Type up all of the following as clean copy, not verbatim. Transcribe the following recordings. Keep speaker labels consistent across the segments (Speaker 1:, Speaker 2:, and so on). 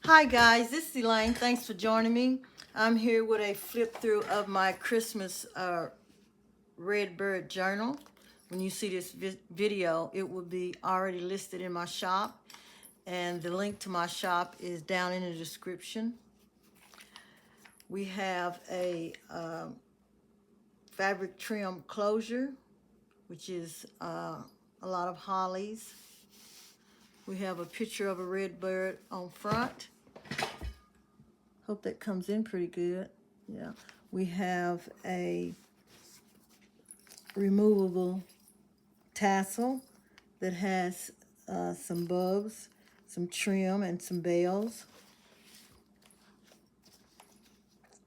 Speaker 1: Hi guys, this is Elaine. Thanks for joining me. I'm here with a flip through of my Christmas RedBird journal. When you see this video, it will be already listed in my shop, and the link to my shop is down in the description. We have a fabric trim closure, which is a lot of hollies. We have a picture of a red bird on front. Hope that comes in pretty good. Yeah. We have a removable tassel that has some bulbs, some trim, and some bells.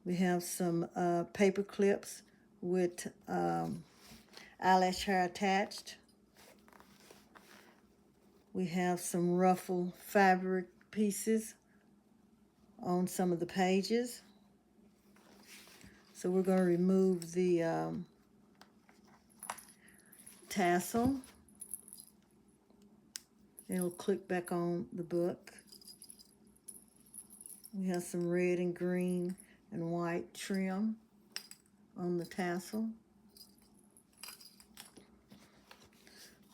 Speaker 1: We have some paper clips with eyelash hair attached. We have some ruffle fabric pieces on some of the pages. So we're going to remove the tassel. It'll click back on the book. We have some red and green and white trim on the tassel.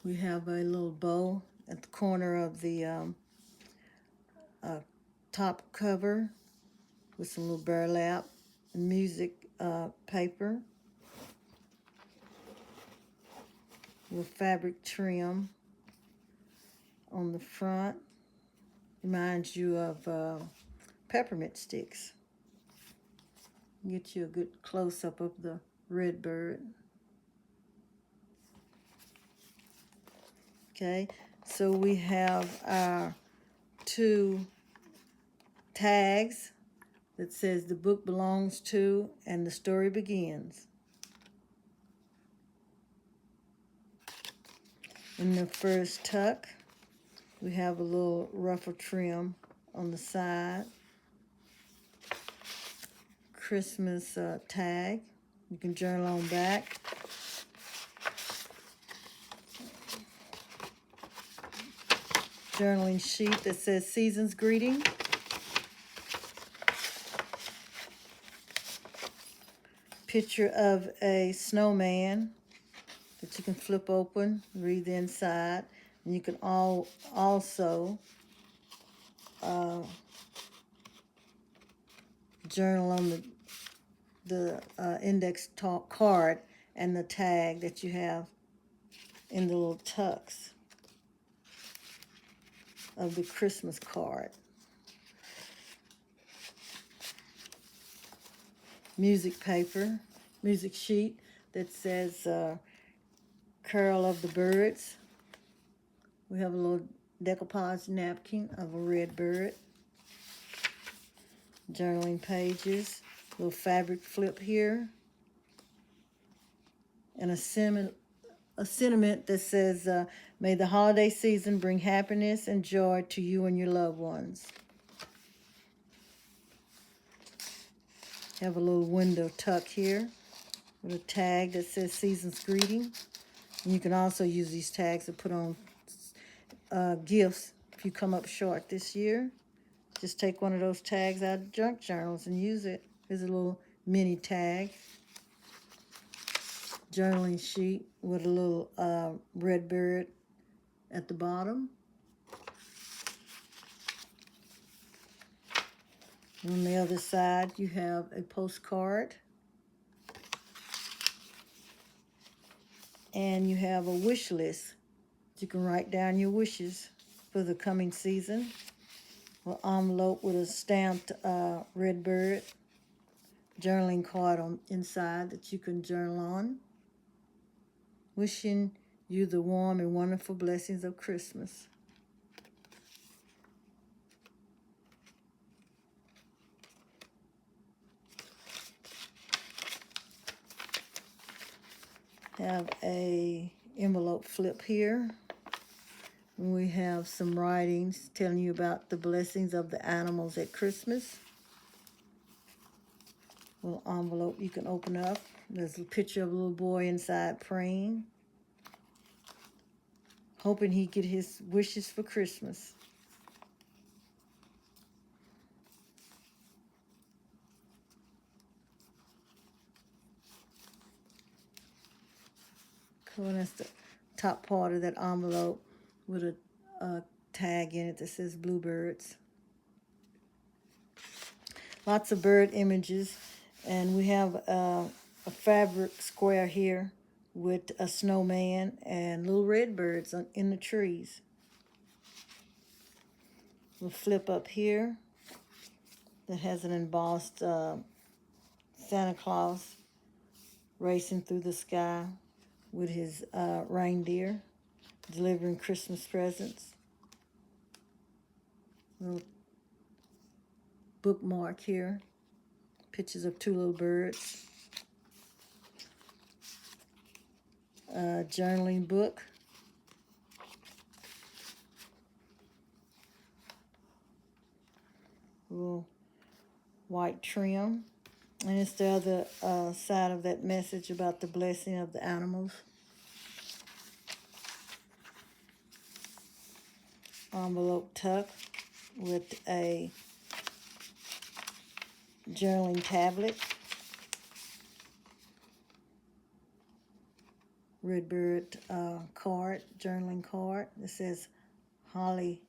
Speaker 1: We have a little bow at the corner of the top cover with some little burlap and music paper with fabric trim on the front. Reminds you of peppermint sticks. Get you a good close-up of the red bird. Okay, so we have our two tags that says the book belongs to and the story begins. In the first tuck, we have a little ruffle trim on the side. Christmas tag. You can journal on back. Journaling sheet that says Season's Greeting. Picture of a snowman that you can flip open, read the inside. And you can also journal on the index card and the tag that you have in the little tucks of the Christmas card. Music paper, music sheet that says Carol of the Birds. We have a little decoupage napkin of a red bird. Journaling pages, little fabric flip here, and a sentiment that says, may the holiday season bring happiness and joy to you and your loved ones. Have a little window tuck here with a tag that says Season's Greeting. And you can also use these tags to put on gifts if you come up short this year. Just take one of those tags out of junk journals and use it. Here's a little mini tag. Journaling sheet with a little red bird at the bottom. On the other side, you have a postcard. And you have a wish list. You can write down your wishes for the coming season. An envelope with a stamped red bird. Journaling card on inside that you can journal on. Wishing you the warm and wonderful blessings of Christmas. Have a envelope flip here. And we have some writings telling you about the blessings of the animals at Christmas. Little envelope you can open up. There's a picture of a little boy inside praying, hoping he get his wishes for Christmas. Well, that's the top part of that envelope with a tag in it that says Bluebirds. Lots of bird images, and we have a fabric square here with a snowman and little red birds in the trees. We'll flip up here that has an embossed Santa Claus racing through the sky with his reindeer delivering Christmas presents. Little bookmark here. Pictures of two little birds. Journaling book. Little white trim. And it's the other side of that message about the blessing of the animals. Envelope tuck with a journaling tablet. RedBird card, journaling card. It says Jolly.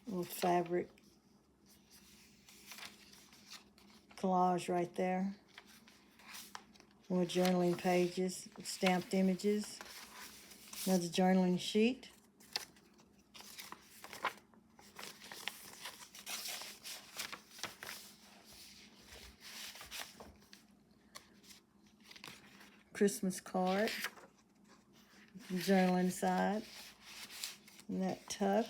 Speaker 1: Little fabric collage right there. More journaling pages, stamped images. Another journaling sheet. Christmas card. Journal inside. And that tuck.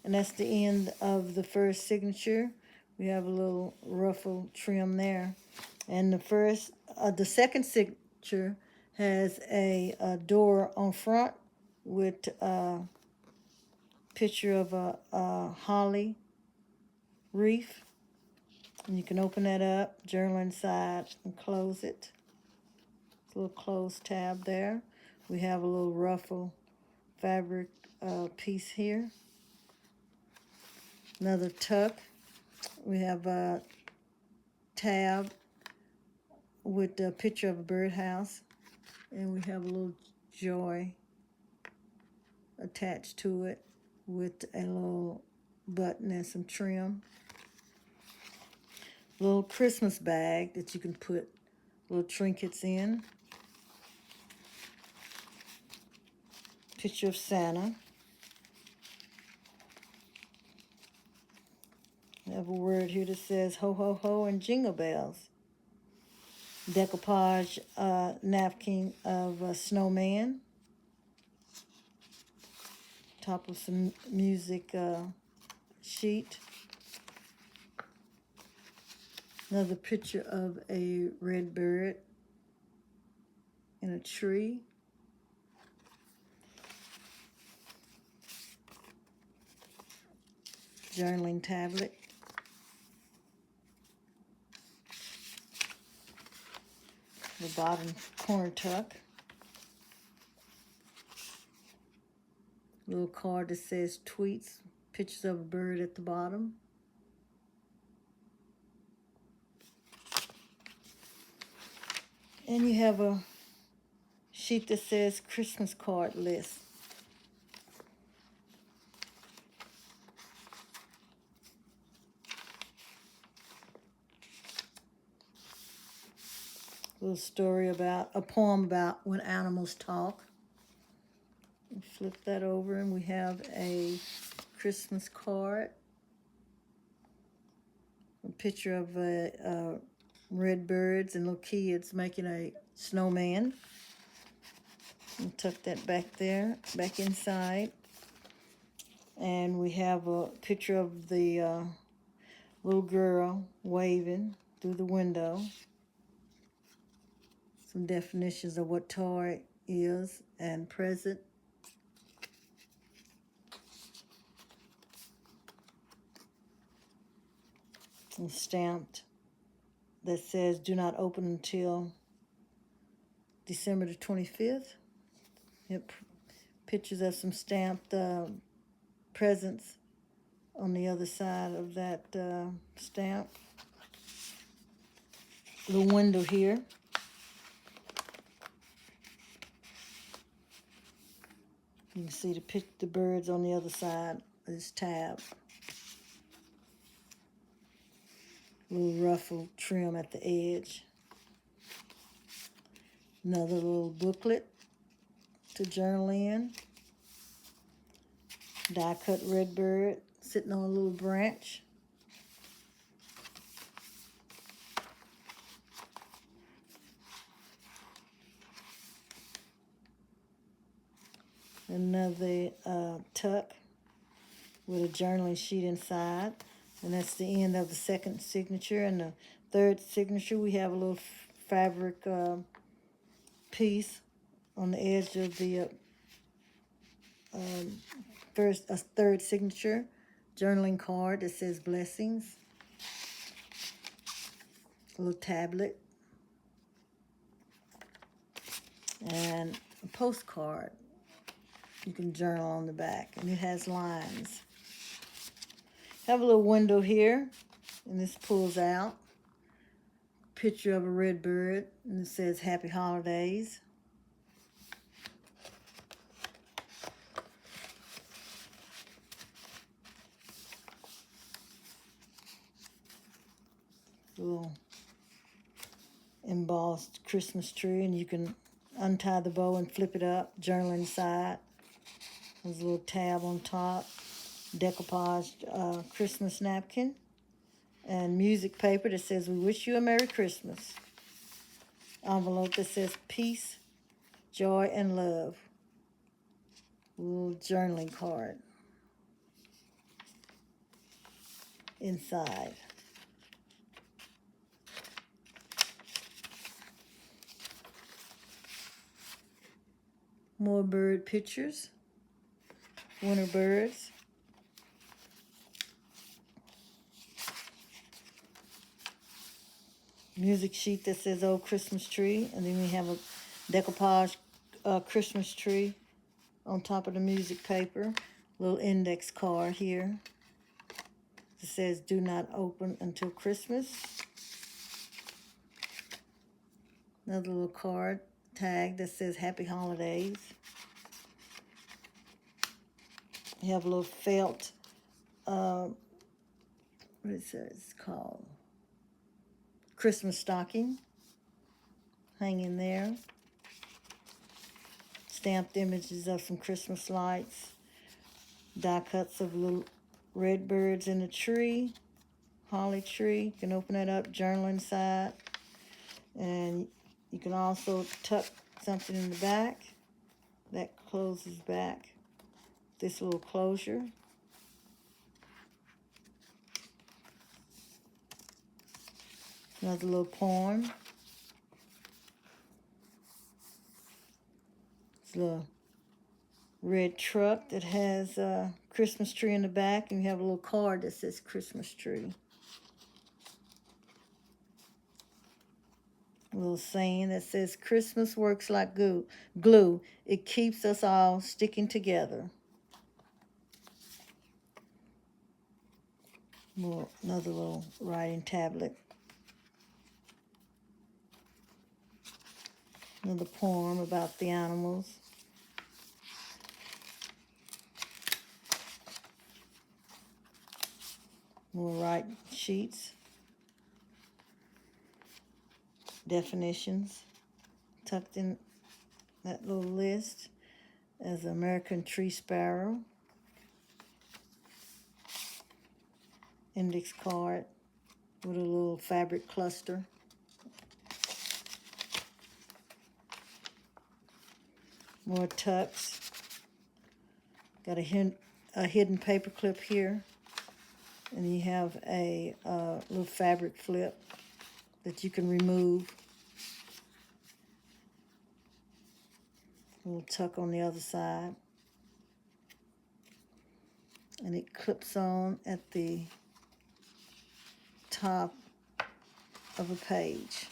Speaker 1: And that's the end of the first signature. We have a little ruffle trim there. And the second signature has a door on front with a picture of a holly wreath. And you can open that up, journal inside, and close it. It's a little closed tab there. We have a little ruffle fabric piece here. Another tuck. We have a tab with a picture of a birdhouse. And we have a little joy attached to it with a little button and some trim. Little Christmas bag that you can put little trinkets in. Picture of Santa. We have a word here that says ho, ho, ho, and jingle bells. Decoupage napkin of a snowman. Top of some music sheet. Another picture of a red bird in a tree. Journaling tablet. The bottom corner tuck. Little card that says tweets. Pictures of a bird at the bottom. And you have a sheet that says Christmas card list. Little story about, a poem about when animals talk. We flip that over and we have a Christmas card. A picture of red birds and little kids making a snowman. And tuck that back there, back inside. And we have a picture of the little girl waving through the window. Some definitions of what toy is and present. And stamped that says do not open until December the 25th. Yep. Pictures of some stamped presents on the other side of that stamp. Little window here You can see the birds on the other side of this tab. Little ruffled trim at the edge. Another little booklet to journal in. Die cut redbird sitting on a little branch. Another tuck with a journaling sheet inside. And that's the end of the second signature. And the third signature, we have a little fabric piece on the edge of the third signature. Journaling card that says blessings. A little tablet. And a postcard. You can journal on the back, and it has lines. Have a little window here, and this pulls out. Picture of a red bird, and it says Happy Holidays. Little embossed Christmas tree, and you can untie the bow and flip it up, journal inside. There's a little tab on top, decoupaged Christmas napkin, and music paper that says, "We wish you a Merry Christmas." Envelope that says, "Peace, joy, and love." A little journaling card inside. More bird pictures. Winter birds. Music sheet that says Old Christmas Tree. And then we have a decoupage Christmas tree on top of the music paper. Little index card here. It says do not open until Christmas. Another little card tag that says Happy Holidays. You have a little felt, what is it? It's called Christmas stocking hanging there. Stamped images of some Christmas lights. Die cuts of little red birds in the tree, holly tree. You can open it up, journal inside. And you can also tuck something in the back. That closes back. This little closure. Another little poem. It's a little red truck that has a Christmas tree in the back, and you have a little card that says Christmas tree. A little saying that says Christmas works like glue. It keeps us all sticking together. Another little writing tablet. Another poem about the animals. More writing sheets. Definitions. Tucked in that little list as American tree sparrow. Index card with a little fabric cluster. More tucks. Got a hidden paper clip here. And you have a little fabric flip that you can remove. A little tuck on the other side. And it clips on at the top of a page.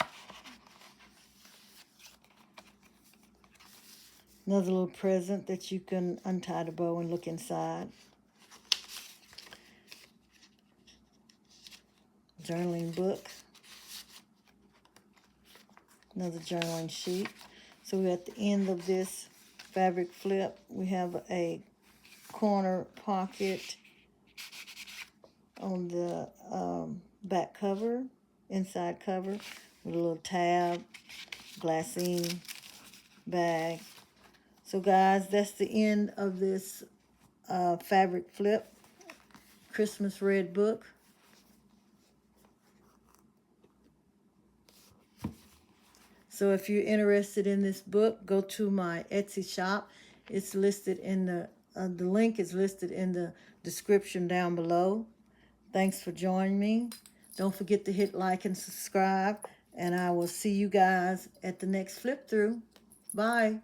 Speaker 1: Another little present that you can untie the bow and look inside. Journaling book. Another journaling sheet. So we're at the end of this fabric flip. We have a corner pocket on the back cover, inside cover, with a little tab, glassine bag. So guys, that's the end of this fabric flip Christmas red book. So if you're interested in this book, go to my Etsy shop. It's listed in the link is listed in the description down below. Thanks for joining me. Don't forget to hit like and subscribe, and I will see you guys at the next flip through. Bye.